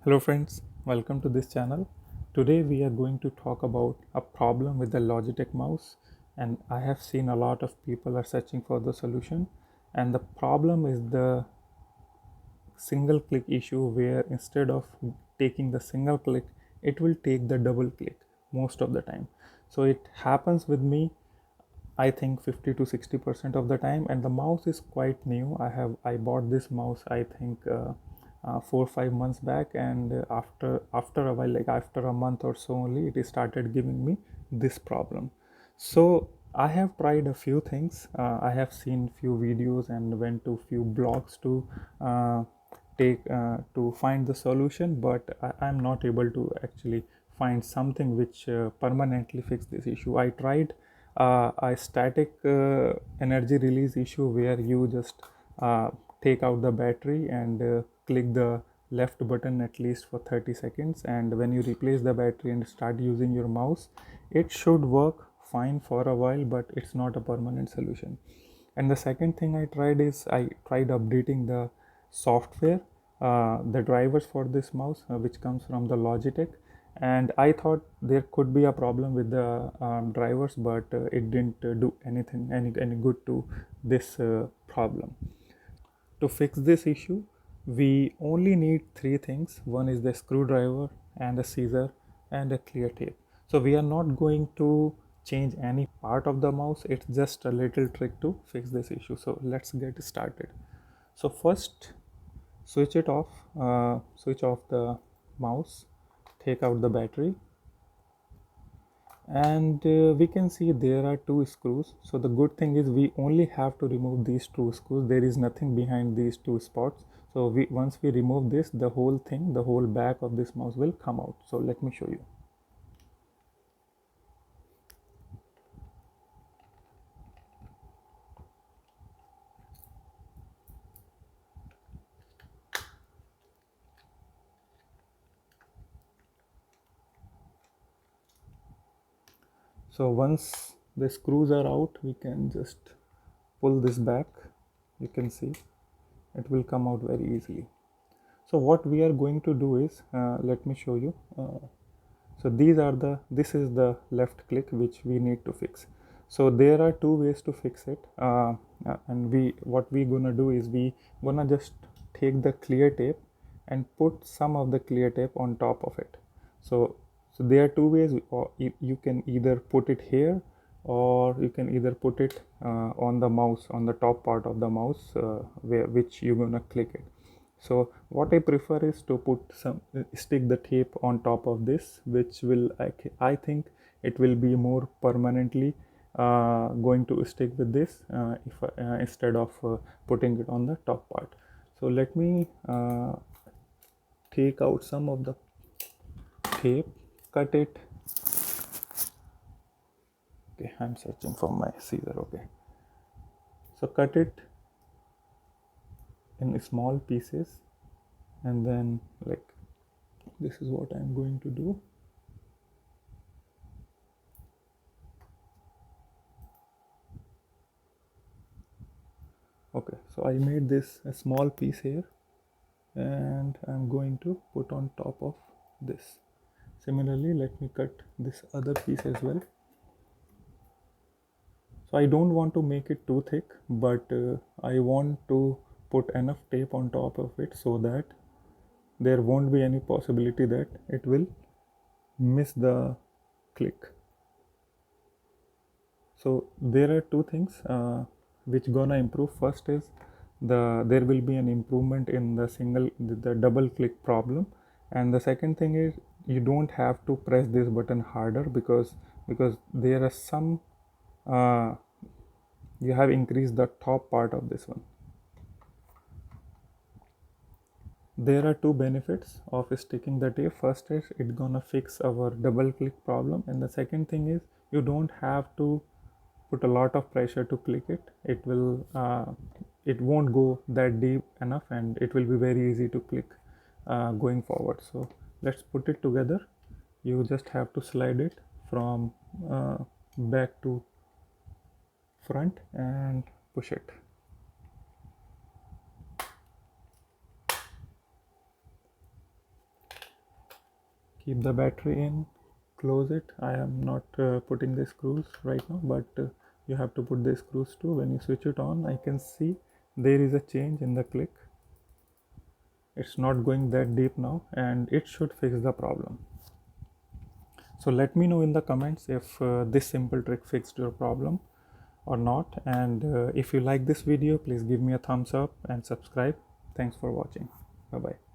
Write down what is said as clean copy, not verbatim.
Hello friends, welcome to this channel. Today we are going to talk about a problem with the Logitech mouse, and I have seen a lot of people are searching for the solution, and the problem is the single click issue where instead of taking the single click it will take the double click most of the time. So it happens with me, I think 50 to 60% of the time, and the mouse is quite new. I bought this mouse, I think 4 or 5 months back, and after a while, like after a month or so only, it started giving me this problem. So I have tried a few things. I have seen few videos and went to few blogs to uh, take to find the solution, but I'm not able to actually find something which permanently fix this issue. I tried a static energy release issue where you just uh, take out the battery and click the left button at least for 30 seconds, and when you replace the battery and start using your mouse, it should work fine for a while, but it's not a permanent solution. And the second thing I tried is I tried updating the software, the drivers for this mouse, which comes from the Logitech, and I thought there could be a problem with the drivers, but it didn't do anything any good to this problem. To fix this issue, we only need three things. One is the screwdriver and a scissor and a clear tape. So we are not going to change any part of the mouse. It's just a little trick to fix this issue. So let's get started. So first, switch off the mouse, take out the battery, and we can see there are two screws. So the good thing is we only have to remove these two screws. There is nothing behind these two spots. So once we remove this, the whole thing, the whole back of this mouse will come out. So let me show you. So once the screws are out, we can just pull this back. You can see it will come out very easily. So what we are going to do is, let me show you. So this is the left click which we need to fix. So there are two ways to fix it, and what we gonna do is we gonna just take the clear tape and put some of the clear tape on top of it. So there are two ways, or you can either put it here, or you can either put it on the mouse, on the top part of the mouse, which you're gonna click it. So what I prefer is to put some stick the tape on top of this, which will I think it will be more permanently going to stick with this, if instead of putting it on the top part. So let me take out some of the tape, cut it. Okay, I'm searching for my scissor. Okay, so cut it in small pieces, and then like this is what I'm going to do. Okay, so I made this a small piece here, and I'm going to put on top of this. Similarly, let me cut this other piece as well. So I don't want to make it too thick, but I want to put enough tape on top of it so that there won't be any possibility that it will miss the click. So there are two things which gonna improve. First is there will be an improvement in the double click problem, and the second thing is you don't have to press this button harder, because there are some uh, you have increased the top part of this one. There are two benefits of sticking the tape. First is it gonna fix our double click problem, and the second thing is you don't have to put a lot of pressure to click it. It won't go that deep enough, and it will be very easy to click going forward. So let's put it together. You just have to slide it from back to front and push it. keep the battery in, close it. I am not putting the screws right now, but you have to put the screws too. When you switch it on, I can see there is a change in the click. It's not going that deep now, and it should fix the problem. So let me know in the comments if this simple trick fixed your problem or not, and if you like this video, please give me a thumbs up and subscribe. Thanks for watching. Bye bye.